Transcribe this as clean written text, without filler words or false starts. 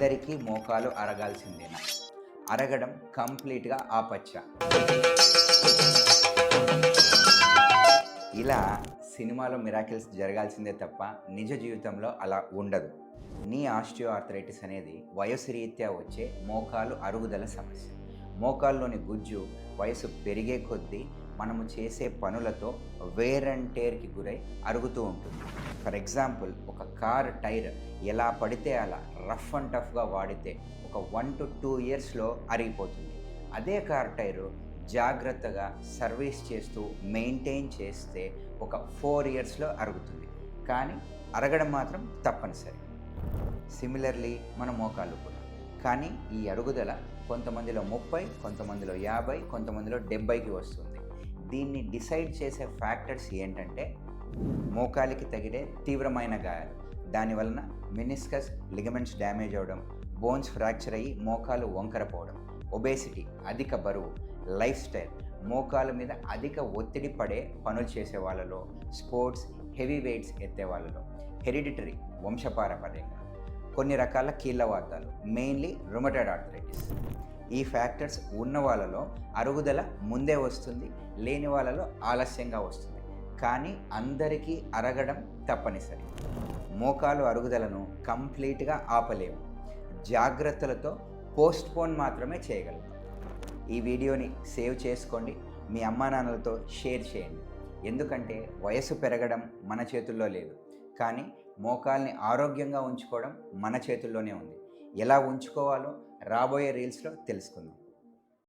అందరికీ మోకాలు అరగాల్సిందేనా? అరగడం కంప్లీట్‌గా ఆపచ్చా? ఇలా సినిమాలో మిరాకిల్స్ జరగాల్సిందే తప్ప నిజ జీవితంలో అలా ఉండదు. నీ ఆస్టియో ఆర్థరైటిస్ అనేది వయసు రీత్యా వచ్చే మోకాలు అరుగుదల సమస్య. మోకాల్లోని గుజ్జు వయసు పెరిగే కొద్దీ మనము చేసే పనులతో వేర్ అండ్ టేర్కి గురై అరుగుతూ ఉంటుంది. ఫర్ ఎగ్జాంపుల్, ఒక కార్ టైర్ ఎలా పడితే అలా రఫ్ అండ్ టఫ్గా వాడితే ఒక 1 to 2 ఇయర్స్లో అరిగిపోతుంది. అదే కార్ టైరు జాగ్రత్తగా సర్వీస్ చేస్తూ మెయింటైన్ చేస్తే ఒక 4 ఇయర్స్లో అరుగుతుంది. కానీ అరగడం మాత్రం తప్పనిసరి. సిమిలర్లీ మన మోకాళ్ళు కూడా. కానీ ఈ అరుగుదల కొంతమందిలో 30, కొంతమందిలో 50, కొంతమందిలో 70కి వస్తుంది. దీన్ని డిసైడ్ చేసే ఫ్యాక్టర్స్ ఏంటంటే మోకాలికి తగిలే తీవ్రమైన గాయాలు, దానివలన మెనిస్కస్ లిగమెంట్స్ డ్యామేజ్ అవ్వడం, బోన్స్ ఫ్రాక్చర్ అయ్యి మోకాలు వంకరపోవడం, ఒబేసిటీ అధిక బరువు, లైఫ్ స్టైల్, మోకాల మీద అధిక ఒత్తిడి పడే పనులు చేసే వాళ్ళలో, స్పోర్ట్స్ హెవీ వెయిట్స్ ఎత్తే వాళ్ళలో, హెరిడిటరీ వంశపారపర్యంగా, కొన్ని రకాల కీళ్ళవాతాలు, మెయిన్లీ రుమటాయిడ్ ఆర్థరైటిస్. ఈ ఫ్యాక్టర్స్ ఉన్న వాళ్ళలో అరుగుదల ముందే వస్తుంది, లేని వాళ్ళలో ఆలస్యంగా వస్తుంది. కానీ అందరికీ అరగడం తప్పనిసరి. మోకాలు అరుగుదలను కంప్లీట్గా ఆపలేము. జాగ్రత్తలతో పోస్ట్పోన్ మాత్రమే చేయగలం. ఈ వీడియోని సేవ్ చేసుకోండి, మీ అమ్మానాన్నలతో షేర్ చేయండి. ఎందుకంటే వయసు పెరగడం మన చేతుల్లో లేదు, కానీ మోకాల్ని ఆరోగ్యంగా ఉంచుకోవడం మన చేతుల్లోనే ఉంది. ఎలా ఉంచుకోవాలో రాబోయే రీల్స్లో తెలుసుకుందాం.